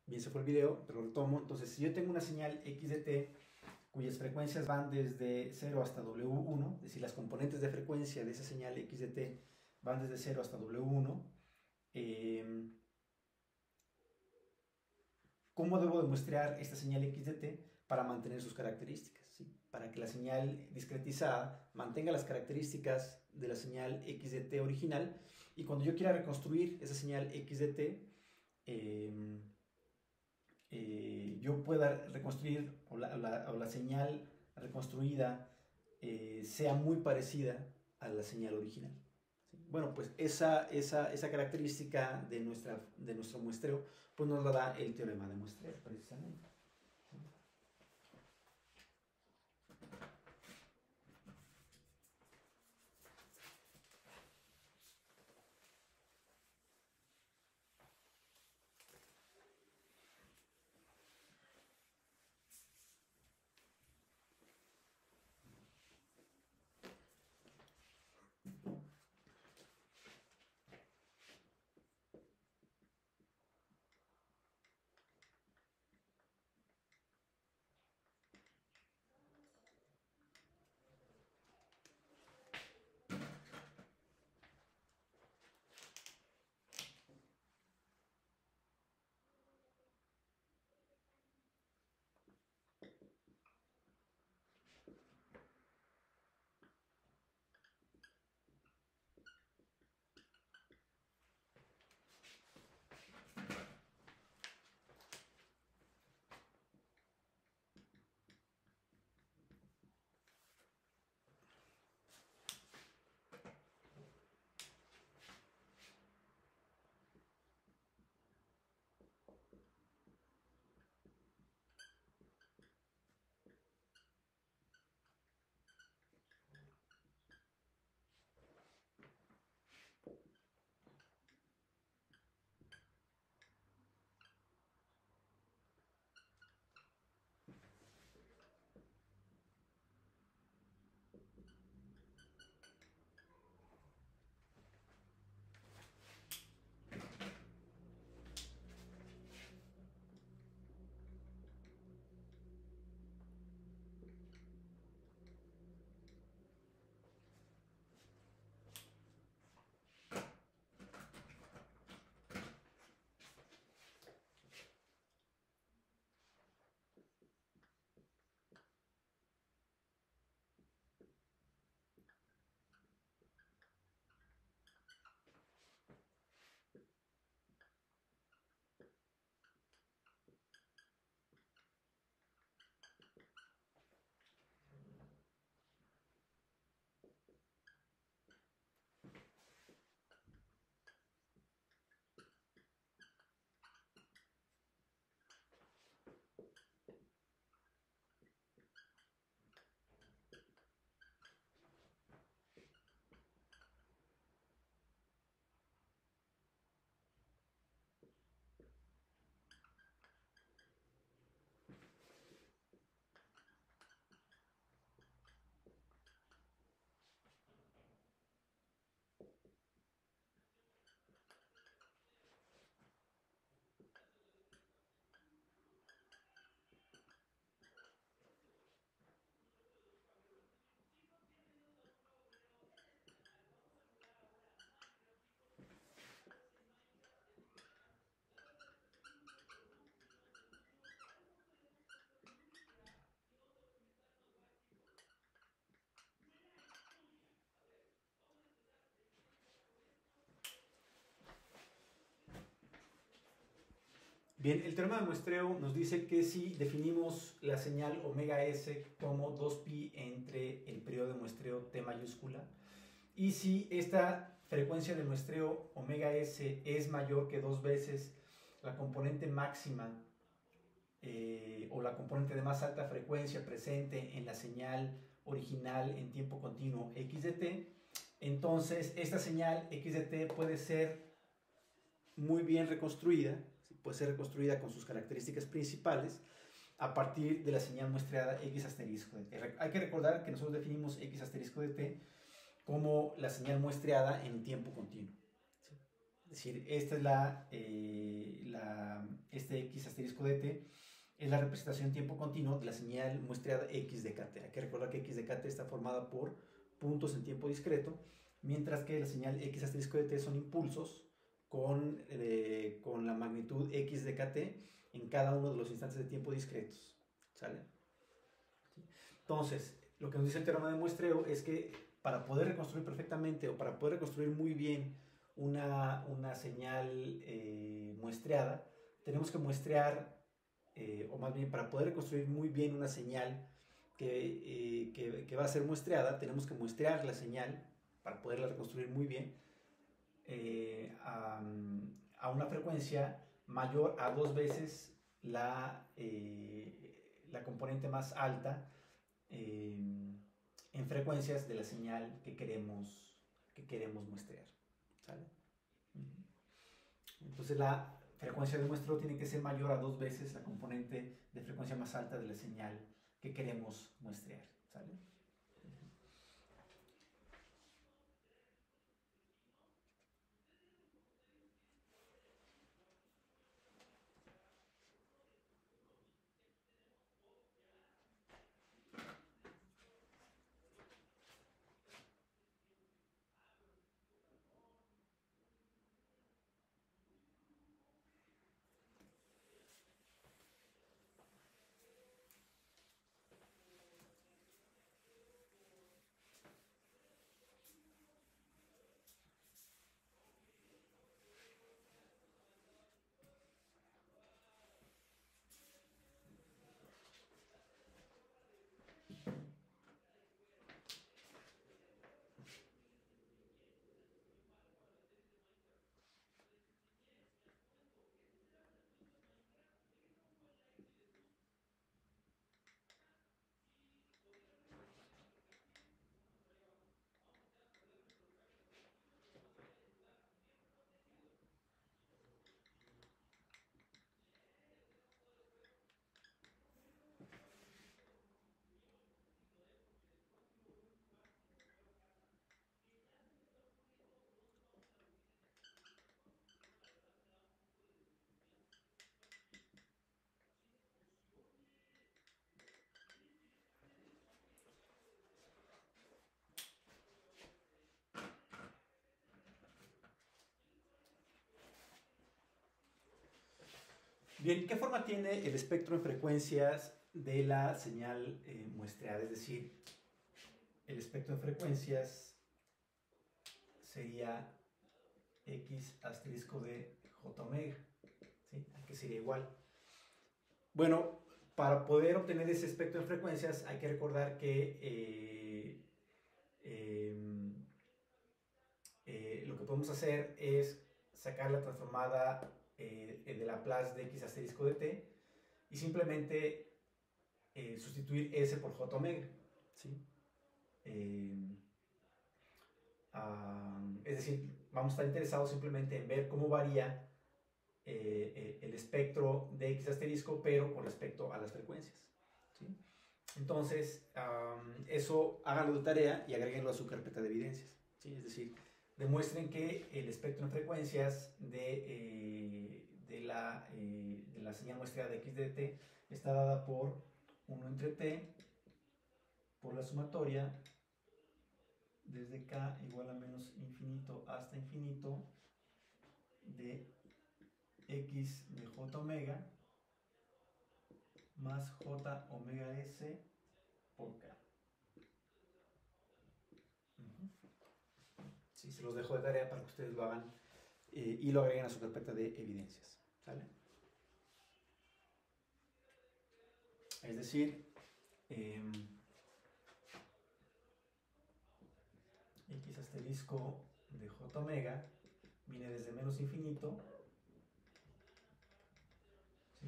Bien, se fue el video, pero lo retomo. Entonces, si yo tengo una señal x de t cuyas frecuencias van desde 0 hasta W1, es decir, las componentes de frecuencia de esa señal x de t van desde 0 hasta W1, ¿cómo debo demuestrar esta señal x de t para mantener sus características? ¿Sí? Para que la señal discretizada mantenga las características de la señal x de t original, y cuando yo quiera reconstruir esa señal x de t, yo pueda reconstruir, o la señal reconstruida sea muy parecida a la señal original. ¿Sí? Bueno, pues esa característica de nuestro muestreo pues nos la da el teorema de muestreo, precisamente. Bien, el teorema de muestreo nos dice que si definimos la señal omega s como 2pi entre el periodo de muestreo t mayúscula, y si esta frecuencia de muestreo omega s es mayor que 2 veces la componente máxima o la componente de más alta frecuencia presente en la señal original en tiempo continuo x de t, entonces esta señal x de t puede ser muy bien reconstruida, puede ser reconstruida con sus características principales a partir de la señal muestreada x asterisco de t. Hay que recordar que nosotros definimos x asterisco de t como la señal muestreada en tiempo continuo. Es decir, esta este X asterisco dt es la representación en tiempo continuo de la señal muestreada X de kt. Hay que recordar que X de kt está formada por puntos en tiempo discreto, mientras que la señal X asterisco dt son impulsos con la magnitud X de kt en cada uno de los instantes de tiempo discretos. ¿Sale? Entonces, lo que nos dice el teorema de muestreo es que para poder reconstruir perfectamente o para poder reconstruir muy bien una señal muestreada, tenemos que muestrear, o más bien para poder reconstruir muy bien una señal que va a ser muestreada, tenemos que muestrear la señal para poderla reconstruir muy bien a una frecuencia mayor a 2 veces la componente más alta en frecuencias de la señal que queremos muestrear. ¿Sale? Entonces la frecuencia de muestreo tiene que ser mayor a 2 veces la componente de frecuencia más alta de la señal que queremos muestrear. ¿Sale? Bien, ¿qué forma tiene el espectro en frecuencias de la señal muestreada? Es decir, el espectro en frecuencias sería X asterisco de J omega, ¿sí? Que sería igual. Bueno, para poder obtener ese espectro en frecuencias hay que recordar que lo que podemos hacer es sacar la transformada de Laplace de X asterisco de t y simplemente sustituir S por J omega, ¿sí? Es decir, vamos a estar interesados simplemente en ver cómo varía el espectro de X asterisco, pero con respecto a las frecuencias, ¿sí? Entonces, eso háganlo de tarea y agréguenlo a su carpeta de evidencias, ¿sí? Es decir, demuestren que el espectro en frecuencias de la señal muestreada de X de t está dada por 1 entre t por la sumatoria desde k igual a menos infinito hasta infinito de X de J omega más J omega S por K. Sí, se los dejo de tarea para que ustedes lo hagan y lo agreguen a su carpeta de evidencias. ¿Sale? Es decir, X asterisco de J omega viene desde menos infinito, ¿sí?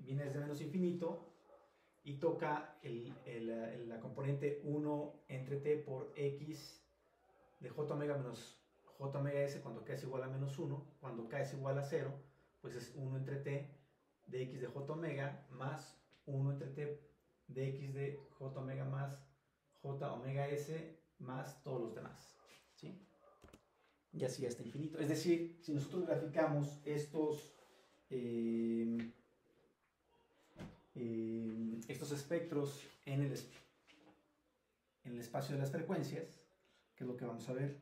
viene desde menos infinito y toca la componente 1 entre t por x de j omega menos j omega s cuando k es igual a menos 1. Cuando k es igual a 0, pues es 1 entre t de x de j omega más 1 entre t de x de j omega más j omega s más todos los demás, ¿sí? Y así hasta infinito. Es decir, si nosotros graficamos estos espectros en el espacio de las frecuencias, que es lo que vamos a ver.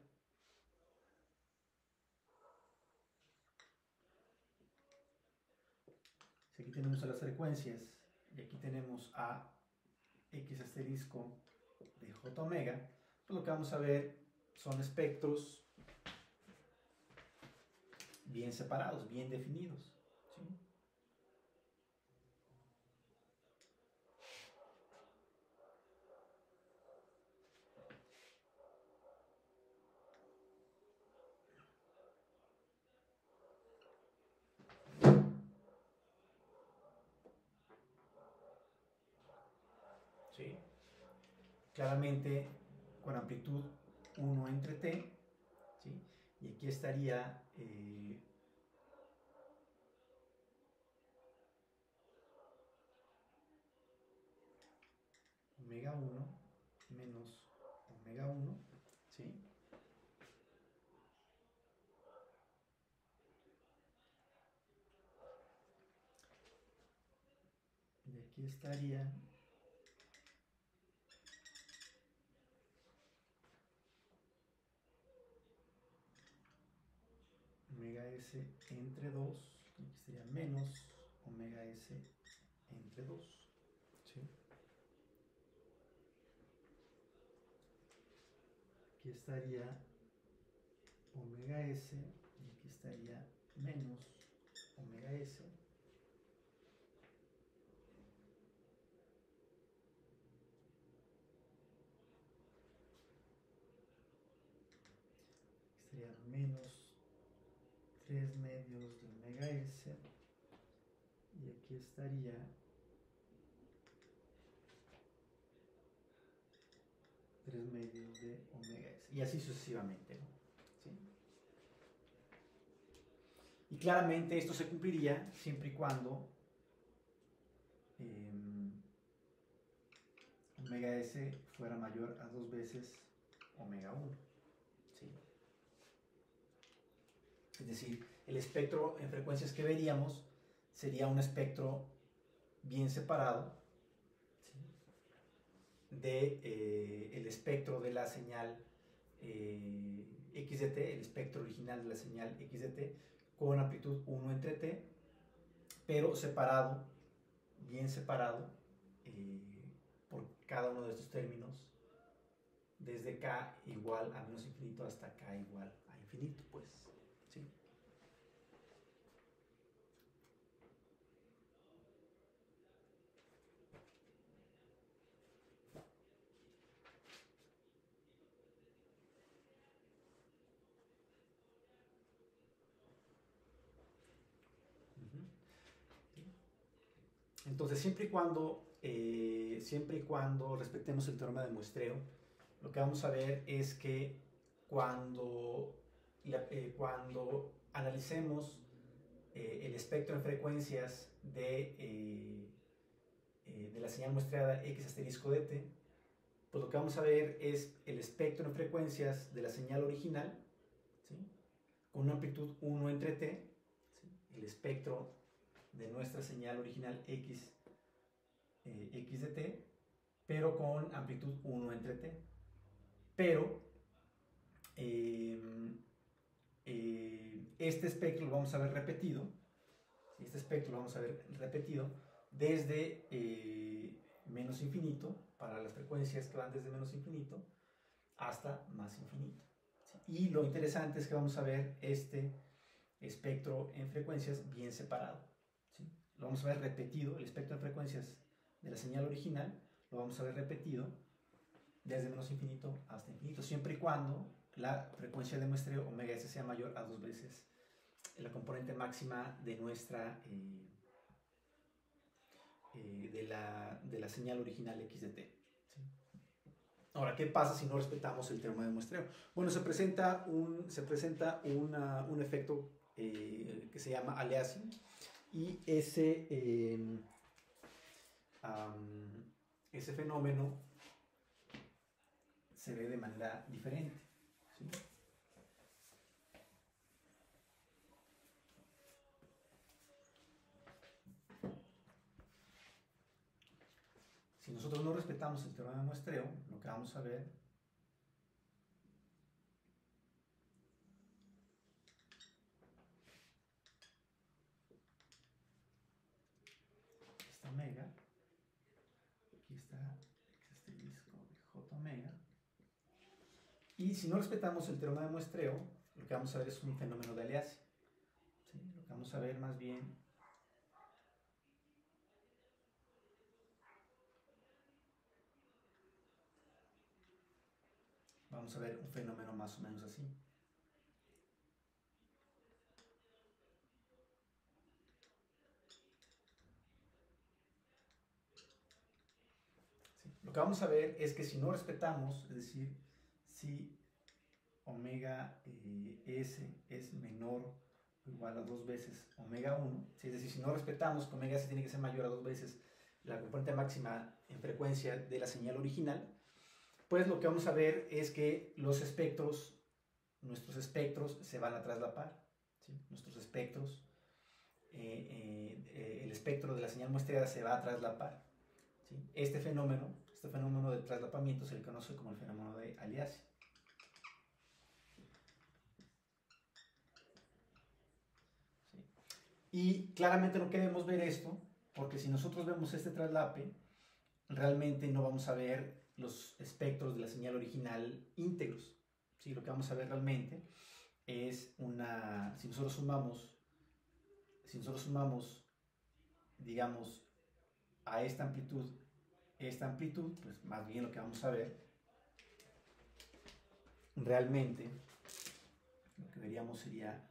Si aquí tenemos a las frecuencias y aquí tenemos a x asterisco de j omega, pues lo que vamos a ver son espectros bien separados, bien definidos, ¿sí? ¿Sí? Claramente con amplitud 1 entre t, ¿sí? Y aquí estaría omega 1 menos omega 1, ¿sí? Y aquí estaría omega s entre 2, y aquí sería menos omega s entre 2, ¿sí? Aquí estaría omega s y aquí estaría menos omega s. Sería menos 3 medios de omega s y aquí estaría 3 medios de omega s y así sucesivamente, ¿no? ¿Sí? Y claramente esto se cumpliría siempre y cuando omega s fuera mayor a 2 veces omega 1, ¿sí? Es decir, el espectro en frecuencias que veríamos sería un espectro bien separado, ¿sí? De el espectro de la señal x de t, el espectro original de la señal x de t, con amplitud 1 entre t, pero separado, bien separado, por cada uno de estos términos, desde k igual a menos infinito hasta k igual a infinito, pues, ¿sí? Entonces, siempre y cuando respetemos el teorema de muestreo, lo que vamos a ver es que cuando analicemos el espectro en frecuencias de la señal muestreada x asterisco de t, pues lo que vamos a ver es el espectro en frecuencias de la señal original, ¿sí? Con una amplitud 1 entre t, ¿sí? El espectro de nuestra señal original x de t, pero con amplitud 1 entre t. Pero este espectro lo vamos a ver repetido, desde menos infinito, para las frecuencias que van desde menos infinito hasta más infinito, ¿sí? Y lo interesante es que vamos a ver este espectro en frecuencias bien separado, ¿sí? Lo vamos a ver repetido, el espectro en frecuencias de la señal original lo vamos a ver repetido desde menos infinito hasta infinito, siempre y cuando la frecuencia de muestreo omega s sea mayor a 2 veces la componente máxima de nuestra de la señal original x de t. ¿Sí? Ahora, ¿qué pasa si no respetamos el teorema de muestreo? Bueno, se presenta un efecto que se llama aliasing, y ese fenómeno se ve de manera diferente. ¿Sí? Si nosotros no respetamos el teorema de muestreo, lo que vamos a ver esta omega, aquí está este disco de J omega, y si no respetamos el teorema de muestreo, lo que vamos a ver es un fenómeno de aliasing. ¿Sí? Lo que vamos a ver más bien vamos a ver un fenómeno más o menos así. ¿Sí? Lo que vamos a ver es que si no respetamos, es decir, si omega s es menor o igual a 2 veces omega 1, ¿sí? Es decir, si no respetamos que omega s tiene que ser mayor a 2 veces la componente máxima en frecuencia de la señal original, pues lo que vamos a ver es que los espectros, nuestros espectros se van a traslapar. ¿Sí? Nuestros espectros, el espectro de la señal muestreada se va a traslapar. ¿Sí? Este fenómeno de traslapamiento se le conoce como el fenómeno de aliasing. ¿Sí? Y claramente no queremos ver esto, porque si nosotros vemos este traslape, realmente no vamos a ver los espectros de la señal original íntegros. ¿Sí? Lo que vamos a ver realmente es si nosotros sumamos, digamos, a esta amplitud, pues más bien lo que vamos a ver realmente, lo que veríamos sería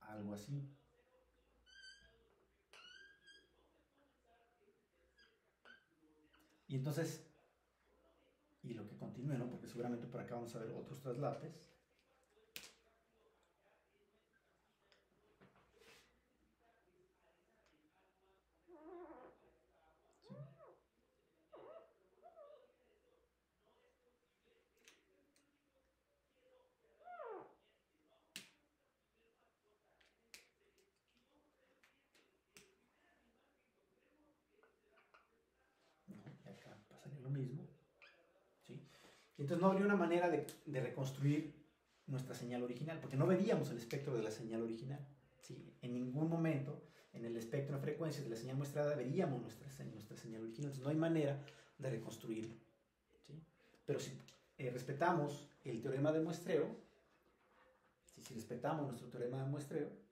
algo así. Y entonces, y lo que continúe, ¿no? Porque seguramente por acá vamos a ver otros traslapes. ¿Sí? ¿No? Y acá pasaría lo mismo. ¿Sí? Y entonces no habría una manera de reconstruir nuestra señal original, porque no veríamos el espectro de la señal original. ¿Sí? En ningún momento en el espectro de frecuencias de la señal muestrada veríamos nuestra señal original. Entonces no hay manera de reconstruirlo. ¿Sí? Pero si respetamos el teorema de muestreo, si respetamos nuestro teorema de muestreo,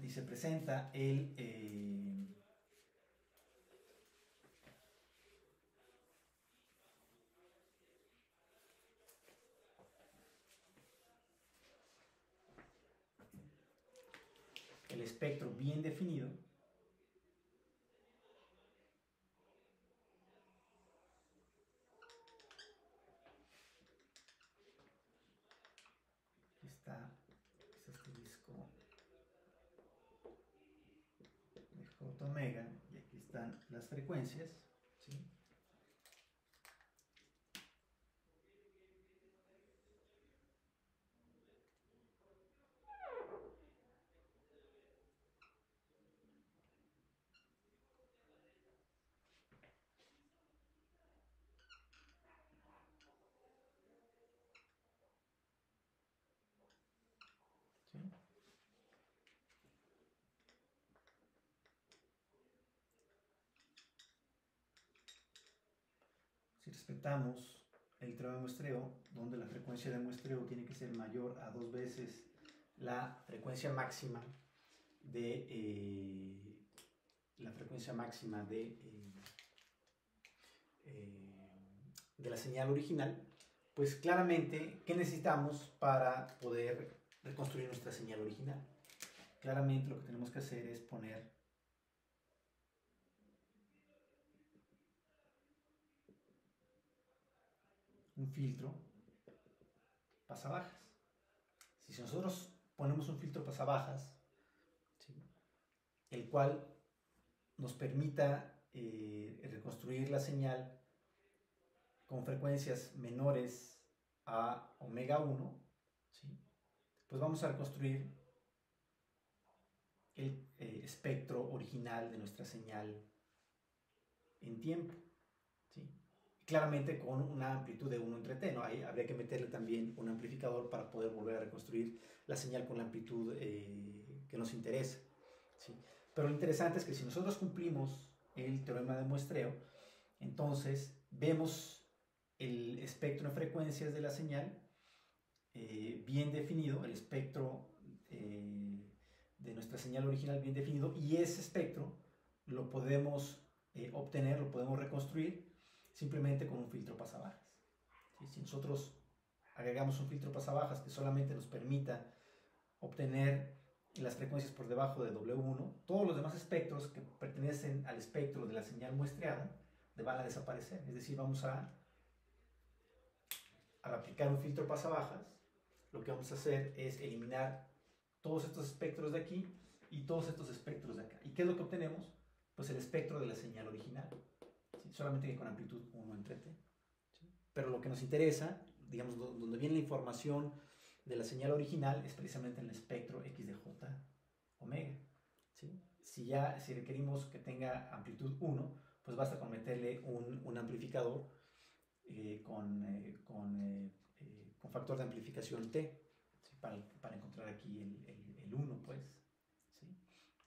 y se presenta el espectro bien definido, aquí está este disco de J omega, y aquí están las frecuencias. ¿Sí? ¿Sí? Si respetamos el teorema de muestreo, donde la frecuencia de muestreo tiene que ser mayor a 2 veces la frecuencia máxima de de la señal original, pues claramente, ¿qué necesitamos para poder reconstruir nuestra señal original? Claramente lo que tenemos que hacer es poner un filtro pasabajas. Si nosotros ponemos un filtro pasabajas, ¿sí?, el cual nos permita reconstruir la señal con frecuencias menores a omega 1, ¿sí?, pues vamos a reconstruir el espectro original de nuestra señal en tiempo, ¿sí?, claramente con una amplitud de 1 entre t, ¿no? Ahí habría que meterle también un amplificador para poder volver a reconstruir la señal con la amplitud que nos interesa, ¿sí? Pero lo interesante es que si nosotros cumplimos el teorema de muestreo, entonces vemos el espectro de frecuencias de la señal bien definido, el espectro de nuestra señal original bien definido, y ese espectro lo podemos obtener, lo podemos reconstruir simplemente con un filtro pasabajas, ¿sí? Si nosotros agregamos un filtro pasabajas que solamente nos permita obtener las frecuencias por debajo de W1, todos los demás espectros que pertenecen al espectro de la señal muestreada van a desaparecer. Es decir, vamos al aplicar un filtro pasabajas, lo que vamos a hacer es eliminar todos estos espectros de aquí y todos estos espectros de acá. ¿Y qué es lo que obtenemos? Pues el espectro de la señal original, ¿sí?, solamente que con amplitud 1 entre t, ¿sí? Pero lo que nos interesa, digamos, donde viene la información de la señal original, es precisamente en el espectro x de j omega, ¿sí? Si requerimos que tenga amplitud 1, pues basta con meterle un amplificador con factor de amplificación t, ¿sí?, para encontrar aquí el 1, pues, ¿sí?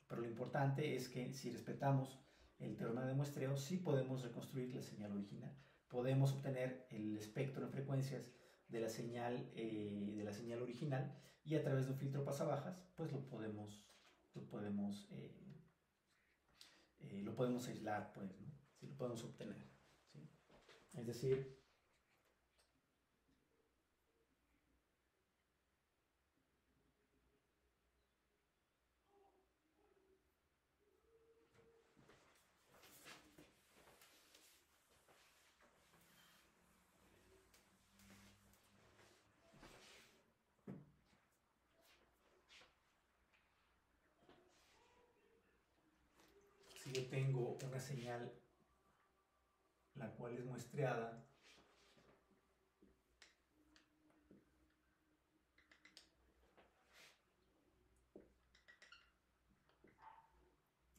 Pero lo importante es que si respetamos el teorema de muestreo, sí podemos reconstruir la señal original. Podemos obtener el espectro de frecuencias de la señal original, y a través de un filtro pasabajas, pues lo podemos aislar, pues, ¿no? Sí, lo podemos obtener, ¿sí? Es decir, si yo tengo una señal la cual es muestreada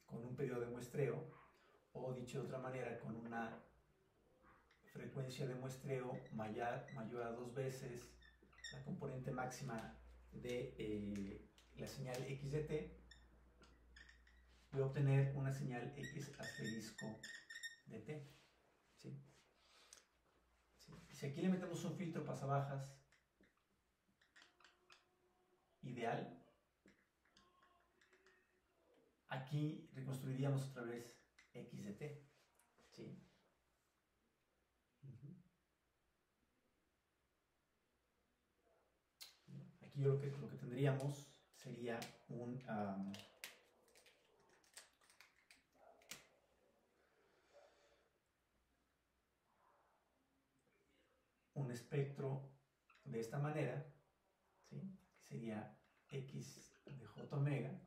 con un periodo de muestreo, o dicho de otra manera, con una frecuencia de muestreo mayor a 2 veces la componente máxima de la señal x de t, voy a obtener una señal x asterisco de t, ¿sí? ¿Sí? Si aquí le metemos un filtro pasabajas ideal, aquí reconstruiríamos otra vez x de t, ¿sí? Aquí lo que tendríamos sería un espectro de esta manera, ¿sí?, que sería x de j omega,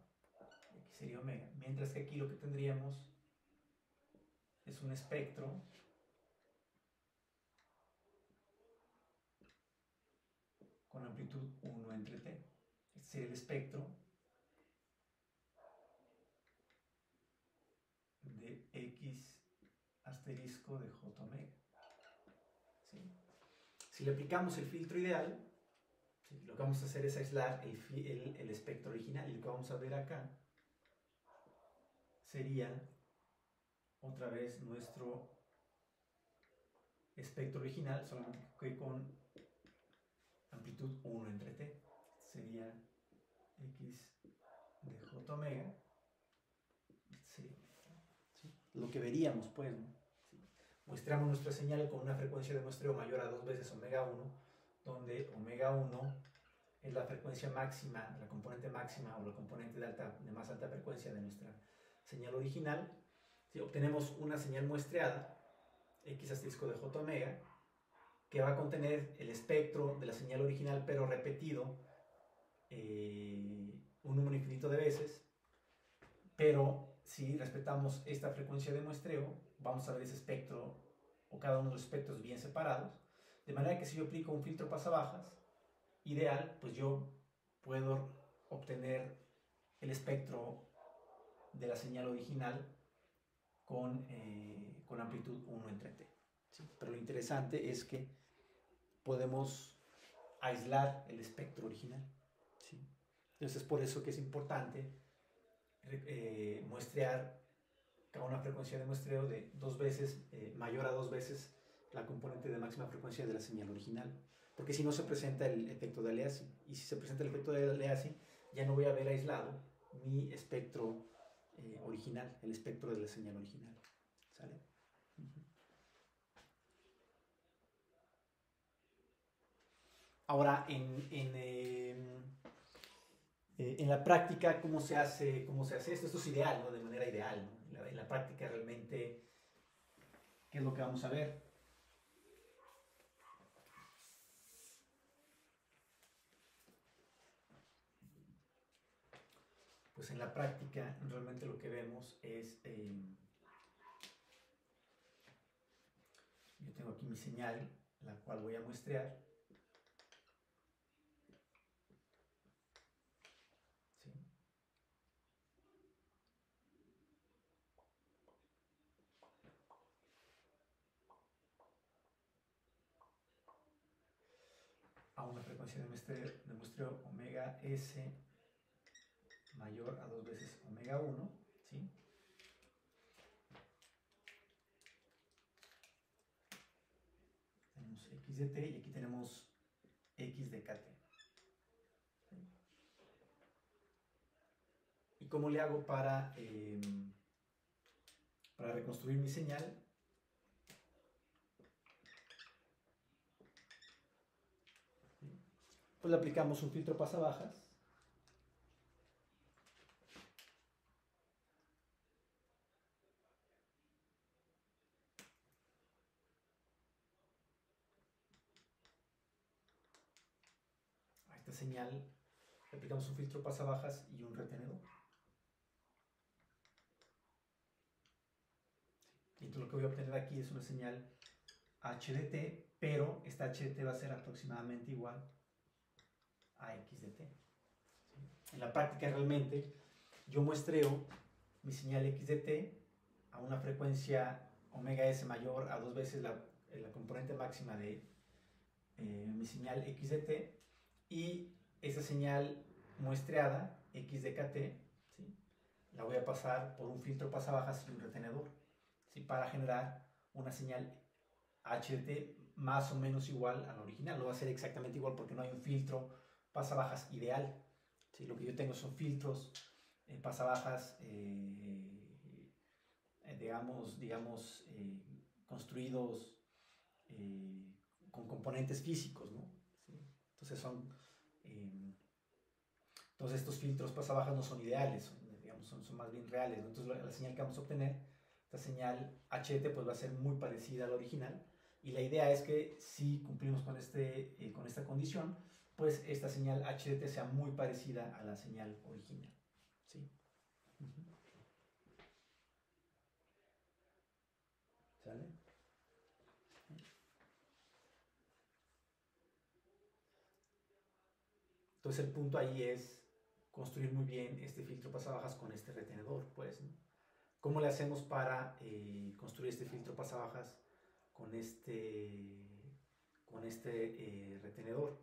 x sería omega, mientras que aquí lo que tendríamos es un espectro con amplitud 1 entre t. Este sería el espectro de x asterisco de j omega, ¿sí? Si le aplicamos el filtro ideal, ¿sí?, lo que vamos a hacer es aislar el espectro original, y lo que vamos a ver acá sería otra vez nuestro espectro original, solamente que con amplitud 1 entre t. Sería x de j omega, ¿sí?, ¿sí?, lo que veríamos, pues, ¿no? ¿Sí? muestreamos nuestra señal con una frecuencia de muestreo mayor a 2 veces omega 1, donde omega 1 es la frecuencia máxima, la componente máxima o la componente de más alta frecuencia de nuestra señal original. Si obtenemos una señal muestreada, x asterisco de j omega, que va a contener el espectro de la señal original, pero repetido un número infinito de veces. Pero si respetamos esta frecuencia de muestreo, vamos a ver ese espectro o cada uno de los espectros bien separados. De manera que si yo aplico un filtro pasabajas ideal, pues yo puedo obtener el espectro de la señal original con amplitud 1 entre t. ¿Sí? Pero lo interesante es que podemos aislar el espectro original. ¿Sí? Entonces es por eso que es importante muestrear a una frecuencia de muestreo de 2 veces, mayor a 2 veces la componente de máxima frecuencia de la señal original. Porque si no se presenta el efecto de aliasing. Y si se presenta el efecto de aliasing, ya no voy a haber aislado mi espectro original, el espectro de la señal original. ¿Sale? Ahora, en la práctica, ¿cómo se hace esto? Esto es ideal, ¿no? De manera ideal, ¿no? En la práctica realmente, ¿qué es lo que vamos a ver? Pues en la práctica realmente lo que vemos es, yo tengo aquí mi señal, la cual voy a muestrear. ¿Sí? A una frecuencia de muestreo omega s mayor a 2 veces omega 1, ¿sí? Tenemos x de t y aquí tenemos x de kt. ¿Sí? ¿Y cómo le hago para reconstruir mi señal? Pues le aplicamos un filtro pasabajas. A esta señal le aplicamos un filtro pasabajas y un retenedor. Y entonces lo que voy a obtener aquí es una señal h de t, pero esta h de t va a ser aproximadamente igual a x de t. En la práctica realmente yo muestreo mi señal x de t a una frecuencia omega s mayor a 2 veces la componente máxima de mi señal x de t, y esa señal muestreada x de kt, ¿sí? La voy a pasar por un filtro pasabajas y un retenedor, ¿sí? Para generar una señal h de t más o menos igual a la original. No va a ser exactamente igual porque no hay un filtro pasabajas ideal, ¿sí? Lo que yo tengo son filtros pasabajas digamos construidos con componentes físicos, ¿no? ¿Sí? Entonces entonces estos filtros pasabajas no son ideales, son más bien reales, ¿no? Entonces la señal que vamos a obtener, esta señal HT, pues va a ser muy parecida a la original, y la idea es que si cumplimos con esta condición, pues esta señal HT sea muy parecida a la señal original, ¿sí? ¿Sale? Entonces el punto ahí es construir muy bien este filtro pasabajas con este retenedor, pues, ¿no? ¿Cómo le hacemos para construir este filtro pasabajas con este retenedor?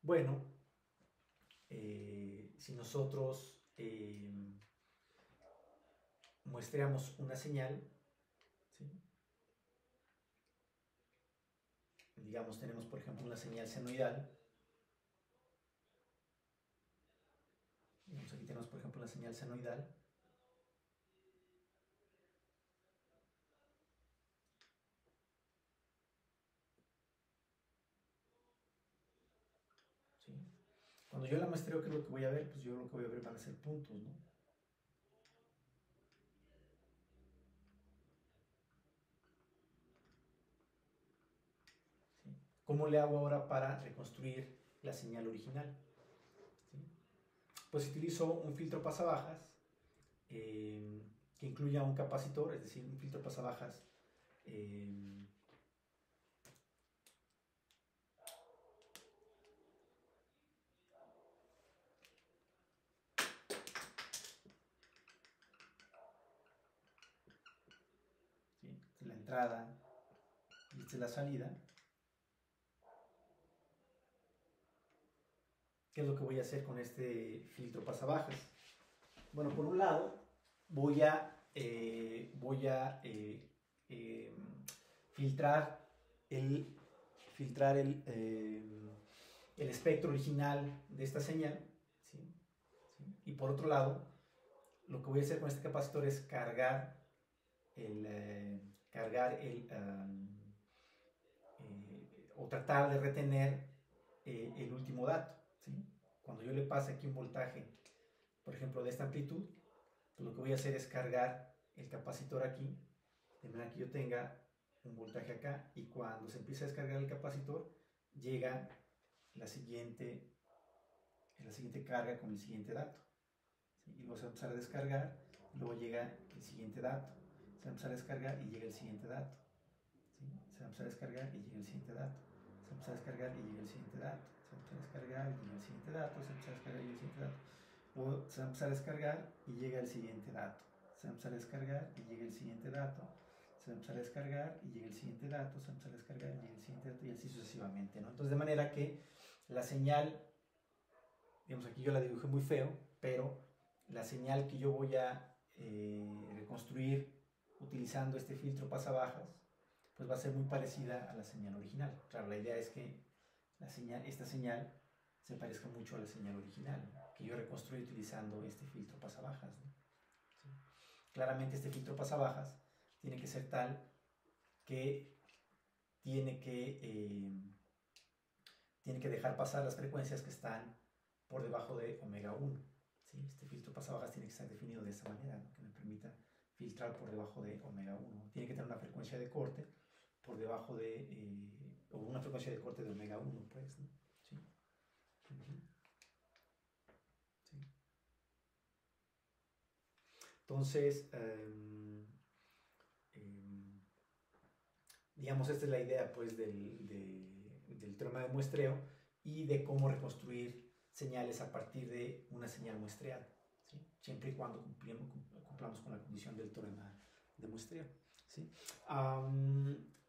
Bueno, si nosotros muestreamos una señal, ¿sí? Digamos, tenemos por ejemplo una señal senoidal. Aquí tenemos por ejemplo la señal senoidal. Cuando yo la muestreo, ¿qué es lo que voy a ver? Pues yo lo que voy a ver van a ser puntos, ¿no? ¿Sí? ¿Cómo le hago ahora para reconstruir la señal original? ¿Sí? Pues utilizo un filtro pasabajas que incluya un capacitor, es decir, un filtro pasabajas ¿sí? Esta es la entrada y esta es la salida. ¿Qué es lo que voy a hacer con este filtro pasabajas? Bueno, por un lado, voy a filtrar el, el espectro original de esta señal. ¿Sí? ¿Sí? Y por otro lado, lo que voy a hacer con este capacitor es cargar o tratar de retener el último dato. ¿Sí? Cuando yo le pase aquí un voltaje, por ejemplo, de esta amplitud, pues lo que voy a hacer es cargar el capacitor aquí, de manera que yo tenga un voltaje acá, y cuando se empieza a descargar el capacitor, llega la siguiente carga con el siguiente dato. ¿Sí? Y luego se va a empezar a descargar, luego llega el siguiente dato. Se va a empezar a descargar y llega el siguiente dato. ¿Sí? Se va a empezar a descargar y llega el siguiente dato. Se va a empezar a descargar y llega el siguiente dato. Se va a empezar a descargar y llega el siguiente dato. Se va a empezar a descargar y llega el siguiente dato. Luego se va a empezar a descargar y llega el siguiente dato. Se va a empezar a descargar y llega el siguiente dato. Se va a empezar a descargar y llega el siguiente dato. Se va a empezar a descargar y llega el siguiente dato, y así sucesivamente, ¿no? Entonces, de manera que la señal, digamos, aquí yo la dibujé muy feo, pero la señal que yo voy a reconstruir utilizando este filtro pasabajas, pues va a ser muy parecida a la señal original. Claro, la idea es que esta señal se parezca mucho a la señal original, ¿no? Que yo reconstruí utilizando este filtro pasabajas, ¿no? ¿Sí? Claramente este filtro pasabajas tiene que ser tal que tiene que dejar pasar las frecuencias que están por debajo de omega 1. ¿Sí? Este filtro pasabajas tiene que estar definido de esta manera, ¿no? Que me permita filtrar por debajo de omega 1. Tiene que tener una frecuencia de corte por debajo o una frecuencia de corte de omega 1, pues, ¿no? ¿Sí? ¿Sí? Entonces, digamos, esta es la idea, pues, del teorema de muestreo y de cómo reconstruir señales a partir de una señal muestreada, ¿sí? Siempre y cuando cumplamos con la condición del teorema de muestreo, ¿sí?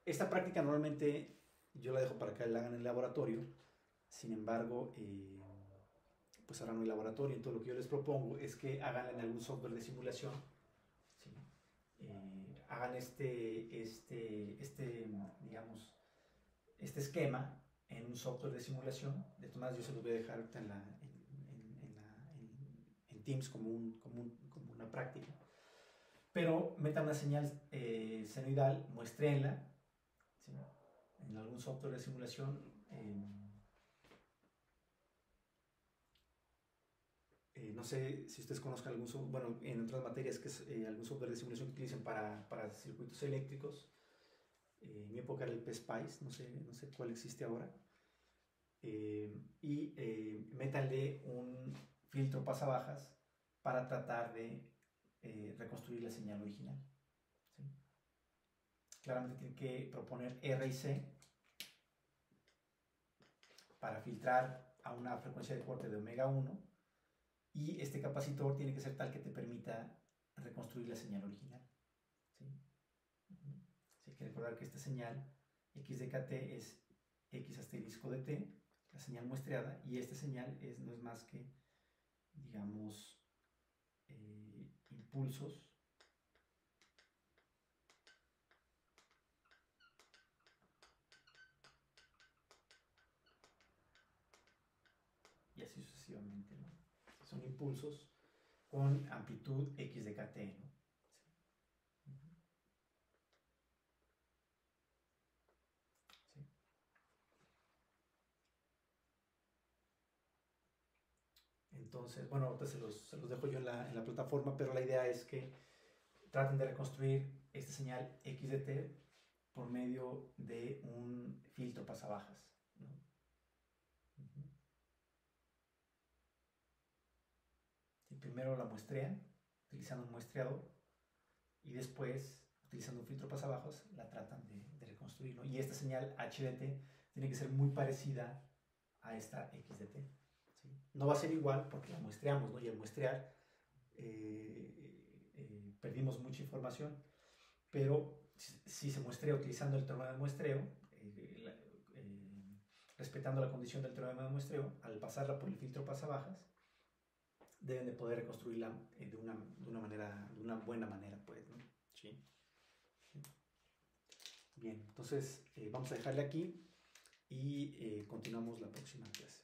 Esta práctica normalmente yo la dejo para que la hagan en el laboratorio. Sin embargo, pues ahora no hay laboratorio, entonces lo que yo les propongo es que hagan en algún software de simulación, ¿sí? Hagan digamos, este esquema en un software de simulación. De todas maneras, yo se los voy a dejar ahorita en Teams como una práctica. Pero metan una señal senoidal, muéstrenla, ¿sí? En algún software de simulación. No sé si ustedes conozcan algún software, bueno, en otras materias, que es algún software de simulación que utilicen para circuitos eléctricos. En mi época era el PSpice, no sé cuál existe ahora. Y métanle un filtro pasabajas para tratar de reconstruir la señal original, ¿sí? Claramente tienen que proponer R y C para filtrar a una frecuencia de corte de omega 1, y este capacitor tiene que ser tal que te permita reconstruir la señal original, ¿sí? Así hay que recordar que esta señal x de kt es x asterisco de t, la señal muestreada, y esta señal no es más que, digamos, impulsos y así sucesivamente, ¿no? Son impulsos con amplitud x de kt, ¿no? Sí. Sí. Entonces, bueno, ahorita se los dejo yo en la plataforma, pero la idea es que traten de reconstruir esta señal X de T por medio de un filtro pasabajas, ¿no? Y primero la muestrean utilizando un muestreador y después, utilizando un filtro pasabajas, la tratan de reconstruir, ¿no? Y esta señal H de T tiene que ser muy parecida a esta X de T. ¿Sí? No va a ser igual porque la muestreamos, ¿no? Y al muestrear perdimos mucha información, pero si se muestrea utilizando el teorema de muestreo, respetando la condición del teorema de muestreo, al pasarla por el filtro pasabajas, deben de poder reconstruirla de una manera, de una buena manera, pues, ¿no? Sí. Bien, entonces vamos a dejarle aquí y continuamos la próxima clase.